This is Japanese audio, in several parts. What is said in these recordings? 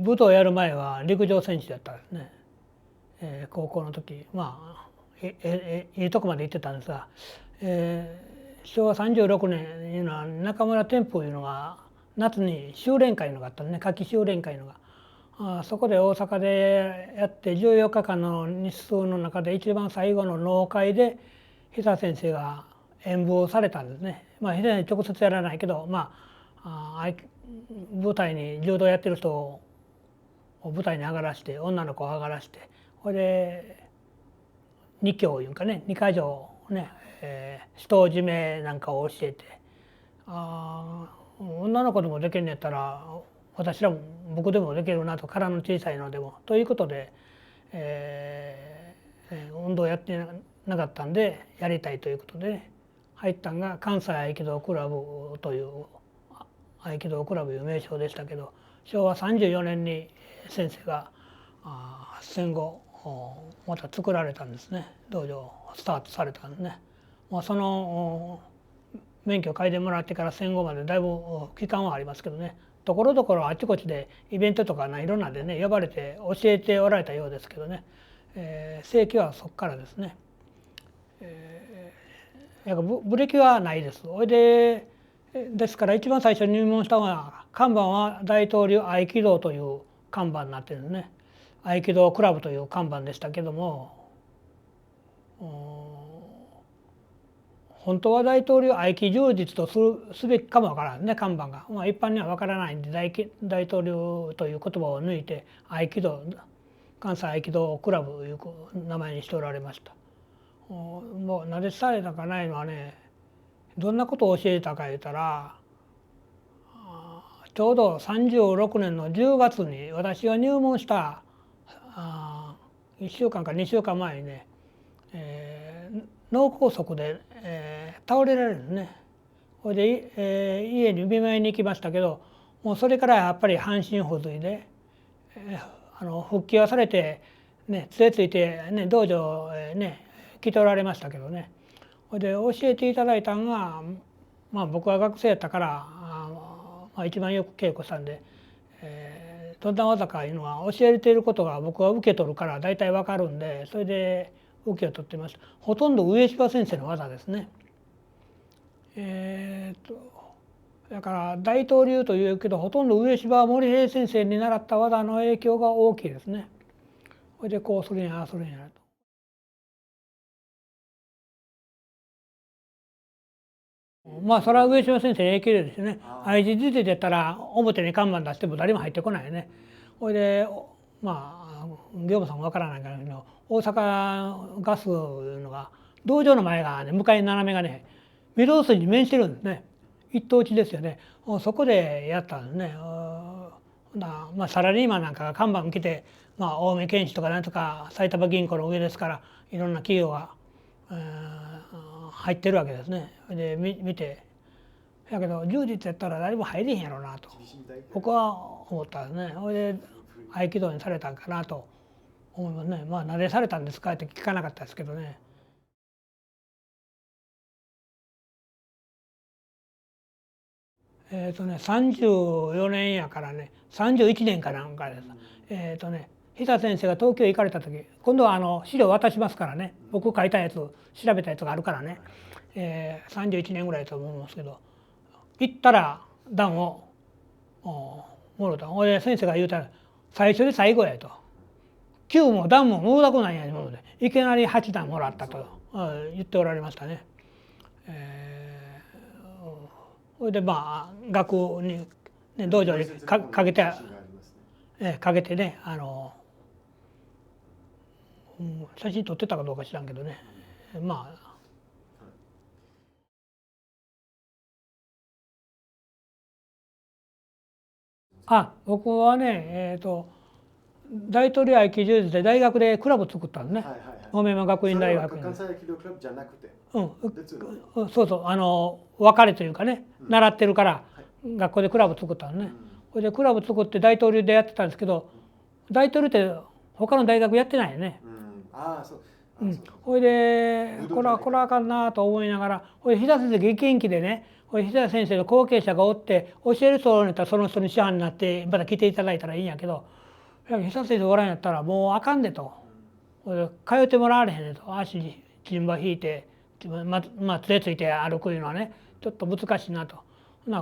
武道をやる前は陸上選手だったんですね。高校の時まあいいとこまで行ってたんですが、昭和36年いうのは中村天風いうのが夏に修練会のがあったね、夏季修練会のが。そこで大阪でやって14日間の日数の中で一番最後の納会で久先生が演舞をされたんですね。まあ久先生直接やらないけど、舞台に柔道やってる人を舞台に上がらして、女の子を上がらして、これで2教いうんかね、2か条ね、人を締めなんかを教えて、女の子でもできるんやったら私らも僕でもできるなと、体の小さいのでもということで、運動やってなかったんでやりたいということで、ね、入ったんが関西合気道クラブという合気道クラブいう名称でしたけど、昭和34年に先生が戦後また作られたんですね。道場スタートされたんですね。その免許を嗅いでもらってから戦後までだいぶ期間はありますけどね、ところどころあちこちでイベントとかいろんなでね呼ばれて教えておられたようですけどね、正規はそこからですね、ブレーキはないです。それでですから一番最初に入門したのは看板は大東流合気道という看板になってるんですね。合気道クラブという看板でしたけども、本当は大統領合気充実とすべきかもわからんね、看板が。一般にはわからないんで大統領という言葉を抜いて合気道、関西合気道クラブという名前にしておられました。もうなぜされたかないのはね、どんなことを教えたか言ったら、ちょうど36年の10月に私が入門した1週間か2週間前にね、脳梗塞で、倒れられるんですね。それで、家に見舞いに行きましたけど、もうそれからやっぱり半身不随で、復帰はされて、ね、杖ついて、ね、道場へね来ておられましたけどね、それで教えていただいたのが、僕は学生やったから一番よく稽古したんで、どんな技かいうのは教えていることが僕は受け取るから大体わかるんで、それで受けを取っています。ほとんど上柴先生の技ですね。だから大東流というけどほとんど上柴森平先生に習った技の影響が大きいですね。それでこうするんやああするんやと。それは上島先生に影響ですよね。愛知出てやったら表に看板出しても誰も入ってこないよね。それで業務さんもわからないからけど、大阪ガスいうのが道場の前がね、向かい斜めがね御堂筋に面してるんですね。一等地ですよね。そこでやったんですね。サラリーマンなんかが看板来て、青梅県市とかなんとか埼玉銀行の上ですからいろんな企業が、入ってるわけですね。で見て、だけど充実やったら誰も入れへんやろうなと僕は思ったんですね。それで合気道にされたんかなと思いますね。なぜされたんですかって聞かなかったですけどね。34年やからね、31年かなんかです。久先生が東京行かれた時、今度は資料渡しますからね、僕書いたやつ調べたやつがあるからね、31年ぐらいだと思いますけど、行ったら段をもろた。俺先生が言うたら最初で最後やと、級も段ももろたくないやものでいきなり8段もらったと言っておられましたね。それで学に、ね、道場にかけてね、写真撮ってたかどうか知らんけどね、僕はね、大統領合気柔術で大学でクラブ作ったんですね。青梅山学院大学に。関西合気道クラブじゃなくて。そうそう、別れというかね、習ってるから学校でクラブ作ったのね。それでクラブ作って大統領でやってたんですけど、大統領って他の大学やってないよね。そう。ほいでこれはあかんなと思いながら、ほいで日田先生激元気でね、ほいで日田先生の後継者がおって教える人おるんやったらその人に師範になってまた来ていただいたらいいんやけど、日田先生おらんやったらもうあかんでと、ほいで通ってもらわれへんでと、足に陣馬引いて杖ついて歩くいうのはねちょっと難しいなと。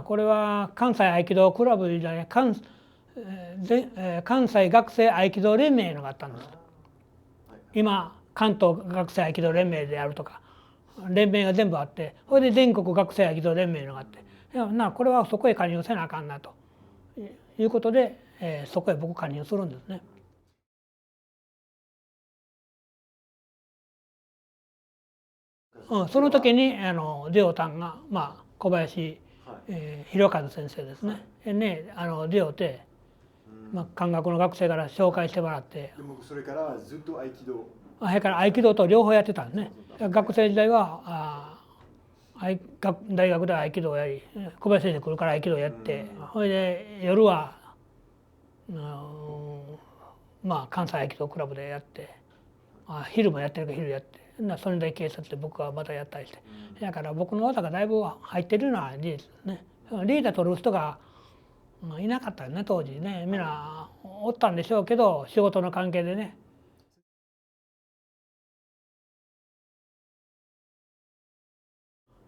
これは関西合気道クラブじゃない、関西学生合気道連盟のがあったんです。今関東学生合気道連盟であるとか連盟が全部あって、それで全国学生合気道連盟のがあって、これはそこへ加入せなあかんなということで、そこへ僕加入するんですね。その時にデオタンが、小林、弘和先生ですね、デオて、漢学の学生から紹介してもらって、でもそれからずっと合気道、それから合気道と両方やってたんですね。学生時代は大学では合気道をやり、小林先生来るから合気道やって、それで夜は関西合気道クラブでやって、昼もやってるから昼やって、それで警察で僕はまたやったりして、だから僕の技がだいぶ入ってるのは事実ですね。リーダー取る人がいなかったよね当時ね。みんなおったんでしょうけど仕事の関係でね。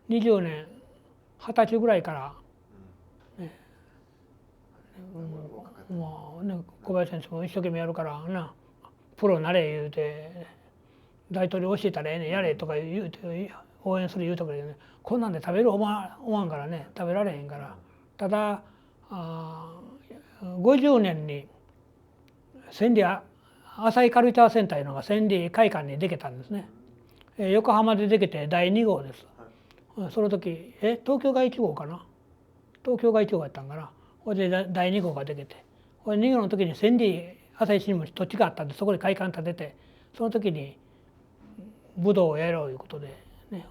20年20歳ぐらいからね、小林先生も一生懸命やるからな、プロになれ言うて大統領教えたらええねんやれとか言うて応援する言うとかでね、こんなんで食べる思わんからね、食べられへんから。ただ50年に千里浅井カルチャーセンターいうのが千里会館にできたんですね。横浜でできて第2号です。その時東京が1号かな、東京が1号やったんかな。それで第2号ができて、これ2号の時に千里朝日新聞土地があったんでそこで会館建てて、その時に武道をやろういうことで、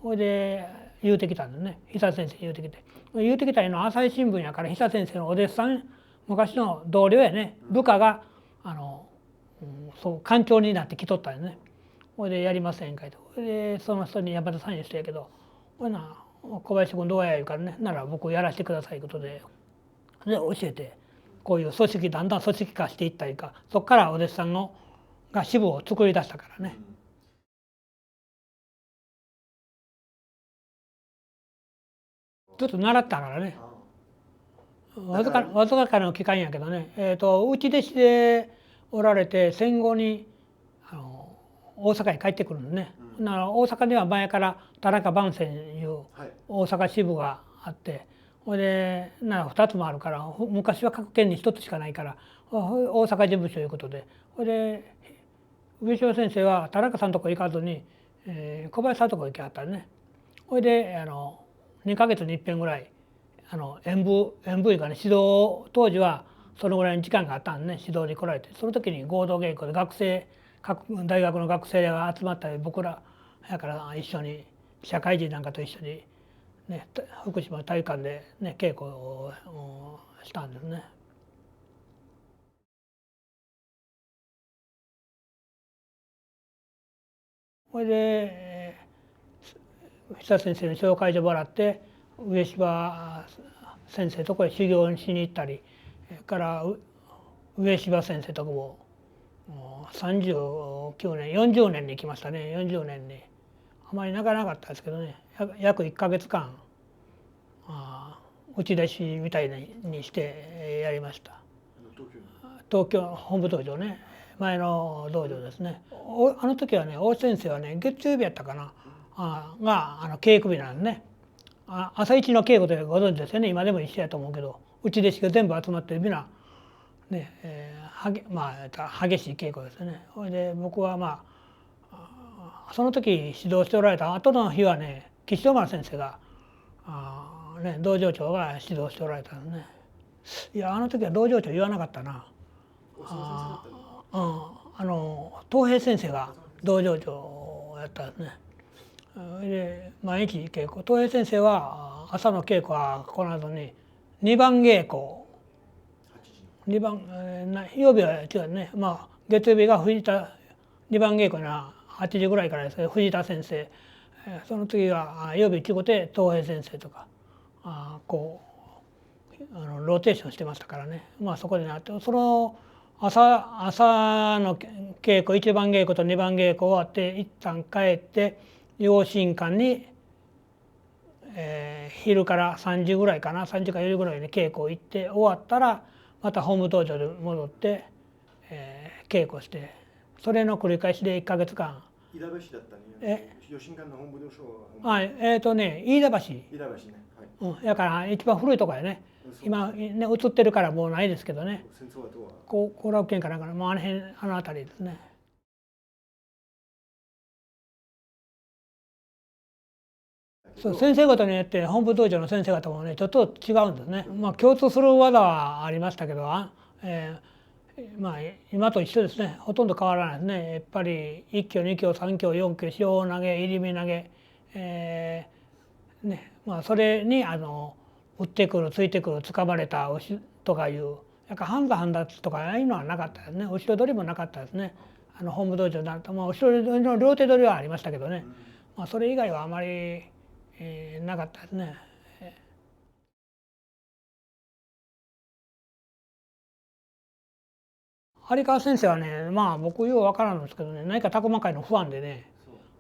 それで言うてきたんですね。久先生言うてきたのは朝日新聞やから、久先生のお弟子さん昔の同僚やね、部下がそう館長になって来とったんですね。それでやりませんかいと。でその人に山田さんにしてやけど、小林君どうや言うからね、なら僕やらせてくださいいうことで教えて、こういう組織だんだん組織化していったりか、そこからお弟子さんが支部を作り出したからね。ちょっと習ったからね。わずかの期間やけどね、内弟子でおられて戦後に大阪に帰ってくるんですね。大阪には前から田中番線いう大阪支部があって、それで2つもあるから、昔は各県に1つしかないから大阪事務所いうことで、それで上島先生は田中さんのとこ行かずに、小林さんのとこ行きはったね。それで2ヶ月に一遍ぐらい演舞いうかね、指導、当時はそのぐらいの時間があったんでね、指導に来られて、その時に合同稽古で各大学の学生が集まったり、僕らやから一緒に社会人なんかと一緒に、ね、福島体育館で、ね、稽古をしたんですね。それで久先生の紹介状もらって上柴先生とこへ修行しに行ったり、から上柴先生とこも39年40年に行きましたね。40年にあまり泣かなかったですけどね、約1ヶ月間内弟子みたいにしてやりました。東京本部道場ね、前の道場ですね。あの時はね、大先生はね月曜日やったかなが稽古日なんですね。朝一の稽古でご存知ですよね。今でも一緒やと思うけど、内弟子が全部集まってみんなね、激しい稽古ですよね。それで僕はその時指導しておられた後の日はね、岸尾丸先生が道場長が指導しておられたんですね。いや、あの時は道場長言わなかったな。東平先生が道場長やったんですね。で毎日稽古、東平先生は朝の稽古はこの後に2番稽古、曜日は違うね、月曜日が藤田2番稽古に8時ぐらいからですね藤田先生、その次が予備1号で東平先生とかこうローテーションしてましたからね、まあそこでなってその朝の稽古1番稽古と2番稽古終わって一旦帰って養親館に、昼から3時ぐらいかな3時か4時ぐらいに稽古行って終わったらまた本部道場で戻って、稽古してそれの繰り返しで1ヶ月間。飯田橋だったね。養親館の本部道場は飯田橋。飯田橋ね。はい。だから一番古いところやね。今ね映ってるからもうないですけどね。戦争後は後楽園かなんかもうあの辺りですね。そう先生方によって本部道場の先生方もねちょっと違うんですね。まあ共通する技はありましたけど、まあ今と一緒ですね。ほとんど変わらないですね。やっぱり1挙2挙3挙4挙四方投げ入り身投げ、まあそれに打ってくるついてくるつかまれたとかいうなんか半田半立とかああいうのはなかったですね。後ろ取りもなかったですね。本部道場になると、まあ、後ろ取りの両手取りはありましたけどね、まあ、それ以外はあまり、なかったですね。有川先生はね、まあ僕よう分からんんですけどね、何かタコマ会のファンでね、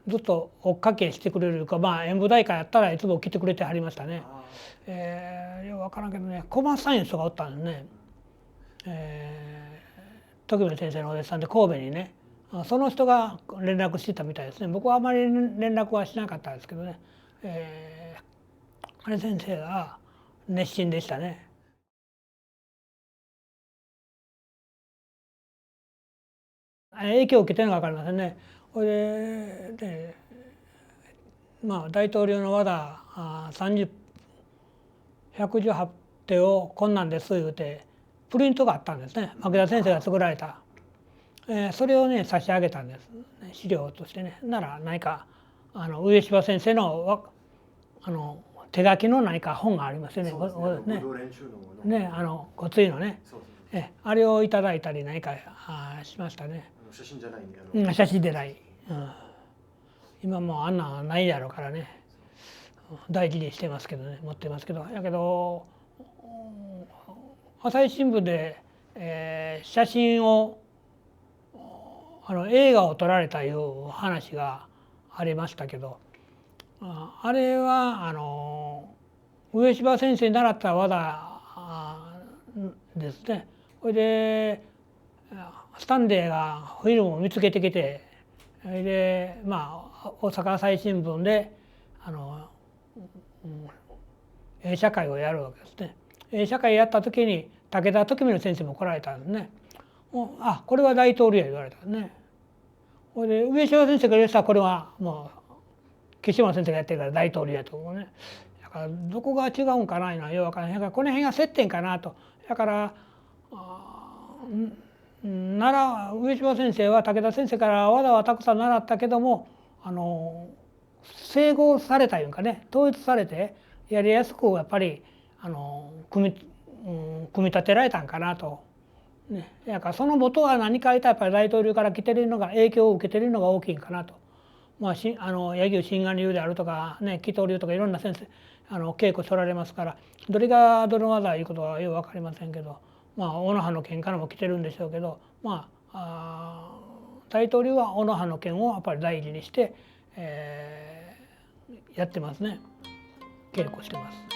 ずっと追っかけしてくれるか、まあ演舞大会やったらいつも来てくれてはりましたね。よう分からんけどね、コマサイエンスがおったんですね。時宗先生のお弟子さんで神戸にね、その人が連絡してたみたいですね。僕はあまり連絡はしなかったですけどね、あれ先生が熱心でしたね。影響を受けてるのか分かりませんね。これで、まあ大統領の和田118手をこんなんです言うてプリントがあったんですね。牧田先生が作られた。それをね差し上げたんです、資料としてね。なら何か上柴先生の手書きの何か本がありますよね。ねごついのね。あれをいただいたり何かしましたね。写真じゃないね。写真でない。今もうあんなんないやろからね。大事にしてますけどね、持ってますけど。やけど朝日新聞で、写真を映画を撮られたいう話がありましたけど、あれは上柴先生に習った技ですね。それでスタンレーがフィルムを見つけてきて、それでまあ大阪朝日新聞で映写会をやるわけですね。映写会やった時に武田時宗先生も来られたんですね。これは大統領や言われたんですね。それで上島先生が言ったらこれはもう岸山先生がやってるから大統領やと思うね。だからどこが違うんかないうのはよく分からない。だからこの辺が接点かなと。だから上島先生は武田先生から技はたくさん習ったけども整合されたいうかね統一されてやりやすくやっぱり組み立てられたんかなと。だからその元は何か言ったらやっぱり大統領から来てるのが影響を受けてるのが大きいんかなと。まあ柳生心眼流であるとかね祈祷流とかいろんな先生稽古しておられますからどれがどの技いうことはよく分かりませんけど、まあ小野派の剣からも来てるんでしょうけど、まあ大統領は小野派の剣をやっぱり大事にして、やってますね。稽古してます。